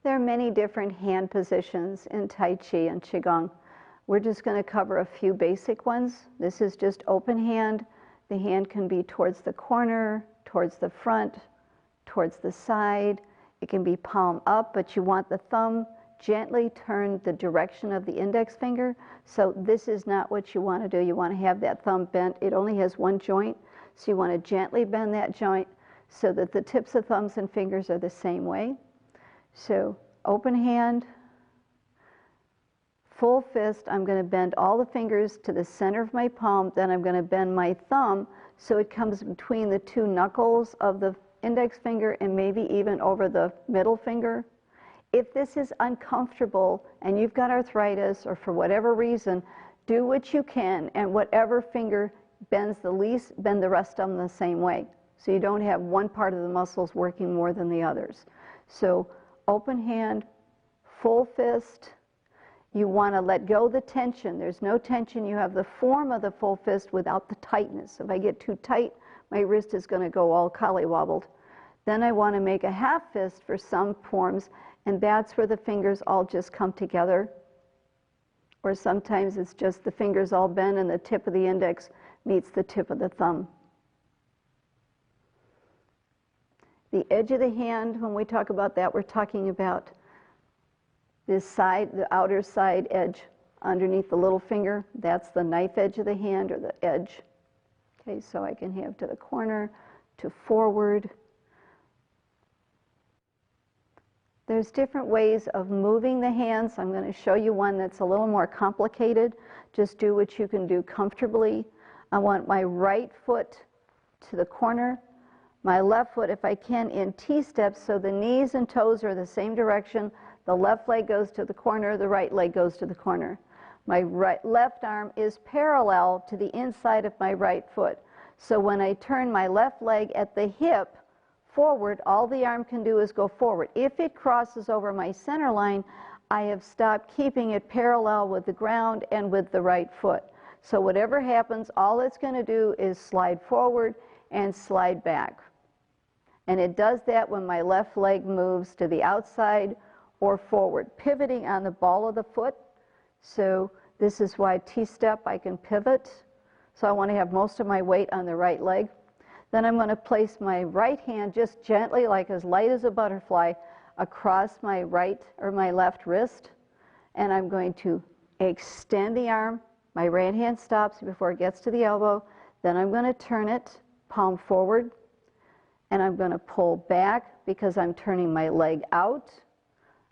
There are many different hand positions in Tai Chi and Qigong. We're just going to cover a few basic ones. This is just open hand. The hand can be towards the corner, towards the front, towards the side. It can be palm up, but you want the thumb gently turned the direction of the index finger. So this is not what you want to do. You want to have that thumb bent. It only has one joint, so you want to gently bend that joint so that the tips of thumbs and fingers are the same way. So open hand, full fist. I'm going to bend all the fingers to the center of my palm. Then I'm going to bend my thumb so it comes between the two knuckles of the index finger and maybe even over the middle finger. If this is uncomfortable and you've got arthritis or for whatever reason, do what you can, and whatever finger bends the least, bend the rest of them the same way. So you don't have one part of the muscles working more than the others. So open hand, full fist. You want to let go the tension. There's no tension. You have the form of the full fist without the tightness. If I get too tight, my wrist is going to go all collywobbled. Then I want to make a half fist for some forms, and that's where the fingers all just come together. Or sometimes it's just the fingers all bend and the tip of the index meets the tip of the thumb. The edge of the hand, when we talk about that, we're talking about this side, the outer side edge underneath the little finger. That's the knife edge of the hand, or the edge. Okay, so I can have to the corner, to forward. There's different ways of moving the hands. I'm going to show you one that's a little more complicated. Just do what you can do comfortably. I want my right foot to the corner, my left foot, if I can, in T-steps, so the knees and toes are the same direction. The left leg goes to the corner, the right leg goes to the corner. My left arm is parallel to the inside of my right foot. So when I turn my left leg at the hip forward, all the arm can do is go forward. If it crosses over my center line, I have stopped keeping it parallel with the ground and with the right foot. So whatever happens, all it's going to do is slide forward and slide back. And it does that when my left leg moves to the outside or forward, pivoting on the ball of the foot. So this is why T-step, I can pivot. So I want to have most of my weight on the right leg. Then I'm going to place my right hand just gently, like as light as a butterfly, across my right or my left wrist. And I'm going to extend the arm. My right hand stops before it gets to the elbow. Then I'm going to turn it, palm forward. And I'm going to pull back because I'm turning my leg out.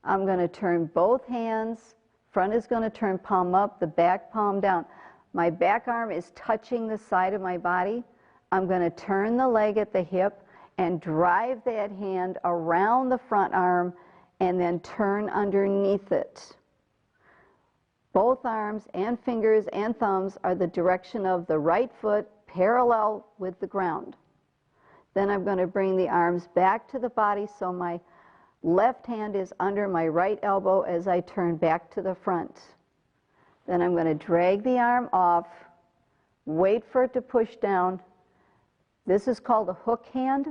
I'm going to turn both hands. Front is going to turn palm up, the back palm down. My back arm is touching the side of my body. I'm going to turn the leg at the hip and drive that hand around the front arm and then turn underneath it. Both arms and fingers and thumbs are the direction of the right foot, parallel with the ground. Then I'm going to bring the arms back to the body so my left hand is under my right elbow as I turn back to the front. Then I'm going to drag the arm off, wait for it to push down. This is called a hook hand,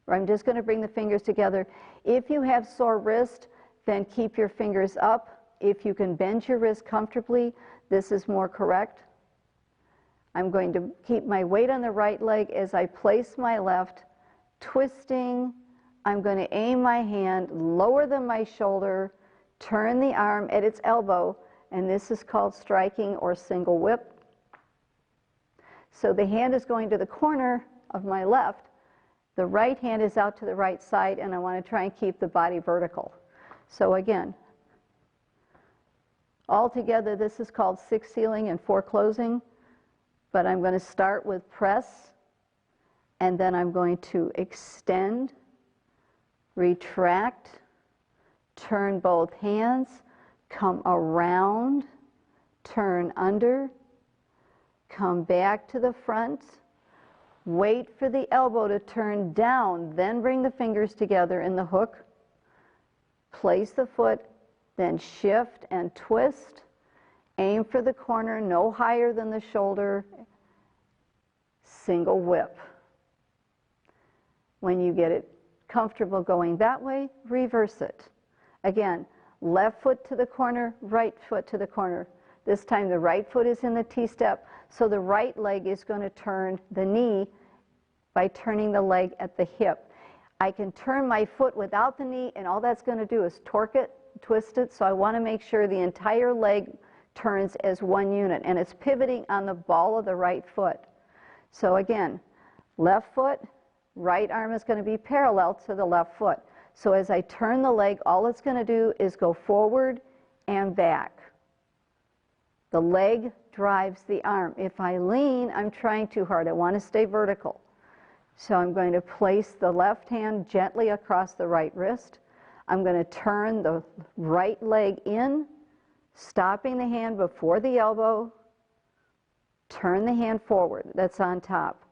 where I'm just going to bring the fingers together. If you have sore wrist, then keep your fingers up. If you can bend your wrist comfortably, this is more correct. I'm going to keep my weight on the right leg as I place my left, twisting. I'm going to aim my hand lower than my shoulder, turn the arm at its elbow, and this is called striking or single whip. So the hand is going to the corner of my left. The right hand is out to the right side, and I want to try and keep the body vertical. So again, altogether this is called 6 sealing and 4 closing. But I'm going to start with press, and then I'm going to extend, retract, turn both hands, come around, turn under, come back to the front, wait for the elbow to turn down, then bring the fingers together in the hook, place the foot, then shift and twist, aim for the corner, no higher than the shoulder, single whip. When you get it comfortable going that way, reverse it. Again, left foot to the corner, right foot to the corner. This time the right foot is in the T-step, so the right leg is going to turn the knee by turning the leg at the hip. I can turn my foot without the knee, and all that's going to do is torque it, twist it, so I want to make sure the entire leg turns as one unit, and it's pivoting on the ball of the right foot. So again, left foot, right arm is going to be parallel to the left foot. So as I turn the leg, all it's going to do is go forward and back. The leg drives the arm. If I lean, I'm trying too hard. I want to stay vertical. So I'm going to place the left hand gently across the right wrist. I'm going to turn the right leg in, stopping the hand before the elbow. Turn the hand forward. That's on top.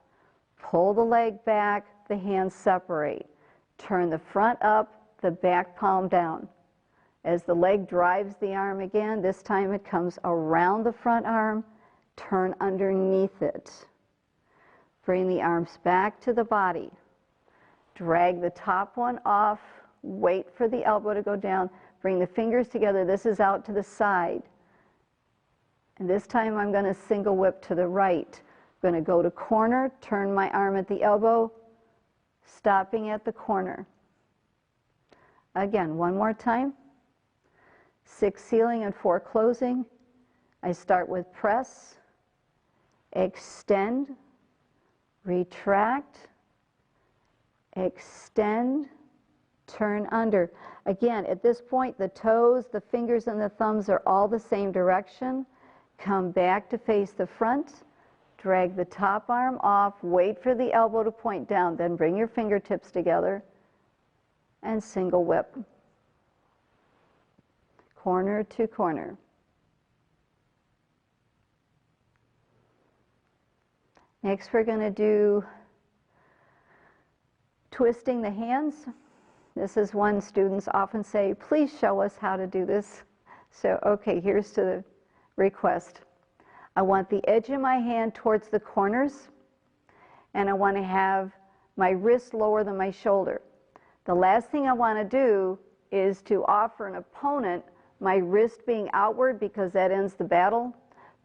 Pull the leg back, the hands separate. Turn the front up, the back palm down. As the leg drives the arm again, this time it comes around the front arm, turn underneath it. Bring the arms back to the body. Drag the top one off, wait for the elbow to go down, bring the fingers together. This is out to the side. And this time I'm going to single whip to the right. I'm going to go to corner, turn my arm at the elbow, stopping at the corner. Again, one more time. 6 sealing and 4 closing. I start with press, extend, retract, extend, turn under. Again, at this point, the toes, the fingers, and the thumbs are all the same direction. Come back to face the front. Drag the top arm off, wait for the elbow to point down, then bring your fingertips together and single whip. Corner to corner. Next we're going to do twisting the hands. This is one students often say, please show us how to do this. So okay, here's to the request. I want the edge of my hand towards the corners, and I want to have my wrist lower than my shoulder. The last thing I want to do is to offer an opponent my wrist being outward, because that ends the battle.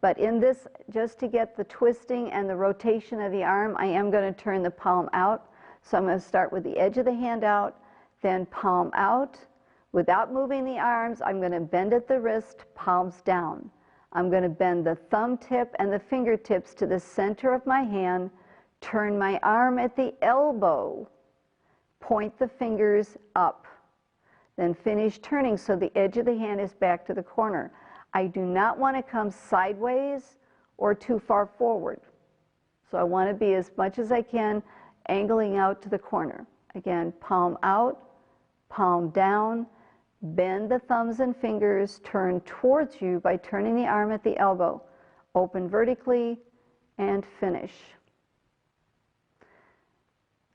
But in this, just to get the twisting and the rotation of the arm, I am going to turn the palm out. So I'm going to start with the edge of the hand out, then palm out. Without moving the arms, I'm going to bend at the wrist, palms down. I'm going to bend the thumb tip and the fingertips to the center of my hand, turn my arm at the elbow, point the fingers up, then finish turning so the edge of the hand is back to the corner. I do not want to come sideways or too far forward. So I want to be as much as I can angling out to the corner. Again, palm out, palm down, bend the thumbs and fingers, turn towards you by turning the arm at the elbow. Open vertically and finish.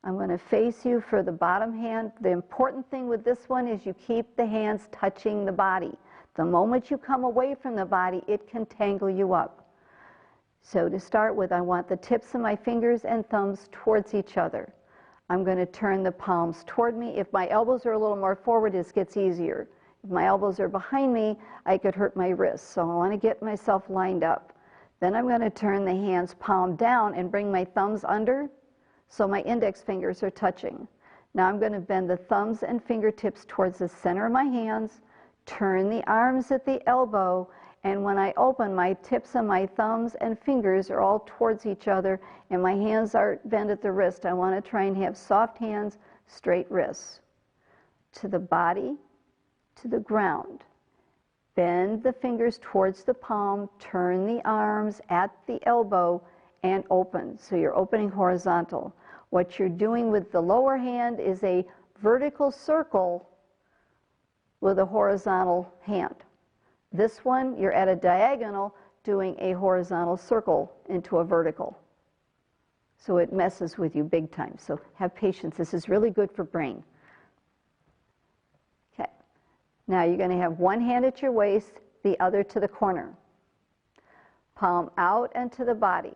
I'm going to face you for the bottom hand. The important thing with this one is you keep the hands touching the body. The moment you come away from the body, it can tangle you up. So to start with, I want the tips of my fingers and thumbs towards each other. I'm going to turn the palms toward me. If my elbows are a little more forward, this gets easier. If my elbows are behind me, I could hurt my wrists. So I want to get myself lined up. Then I'm going to turn the hands palm down and bring my thumbs under so my index fingers are touching. Now I'm going to bend the thumbs and fingertips towards the center of my hands, turn the arms at the elbow, and when I open, my tips of my thumbs and fingers are all towards each other, and my hands are bent at the wrist. I want to try and have soft hands, straight wrists. To the body, to the ground. Bend the fingers towards the palm, turn the arms at the elbow, and open. So you're opening horizontal. What you're doing with the lower hand is a vertical circle with a horizontal hand. This one, you're at a diagonal doing a horizontal circle into a vertical. So it messes with you big time. So have patience. This is really good for brain. Okay. Now you're going to have one hand at your waist, the other to the corner. Palm out and to the body.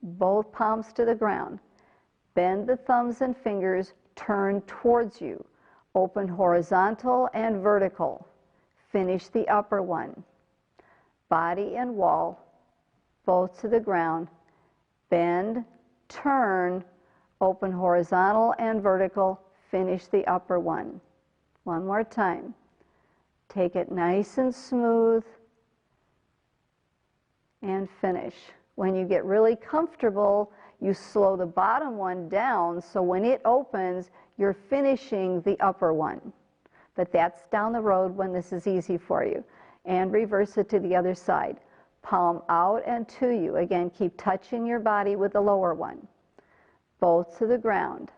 Both palms to the ground. Bend the thumbs and fingers, turn towards you. open horizontal and vertical, finish the upper one. Body and wall, both to the ground, bend, turn, open horizontal and vertical, finish the upper one. One more time. Take it nice and smooth and finish. When you get really comfortable, you slow the bottom one down so when it opens, you're finishing the upper one. But that's down the road when this is easy for you. And reverse it to the other side. Palm out and to you. Again, keep touching your body with the lower one. Both to the ground.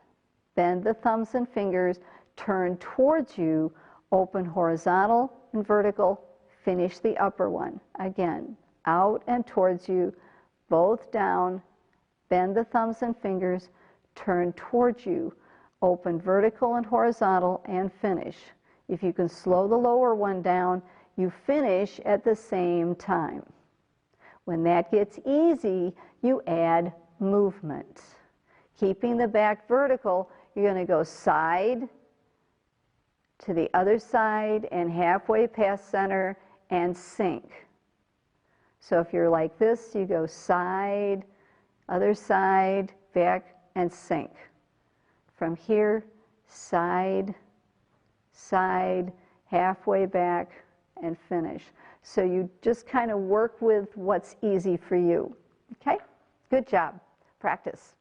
Bend the thumbs and fingers, turn towards you, open horizontal and vertical, finish the upper one. Again, out and towards you, both down, bend the thumbs and fingers, turn towards you, open vertical and horizontal, and finish. If you can slow the lower one down, you finish at the same time. When that gets easy, you add movement. Keeping the back vertical, you're going to go side to the other side and halfway past center and sink. So if you're like this, you go side, other side, back, and sink. From here, side, side, halfway back, and finish. So you just kind of work with what's easy for you. Okay? Good job. Practice.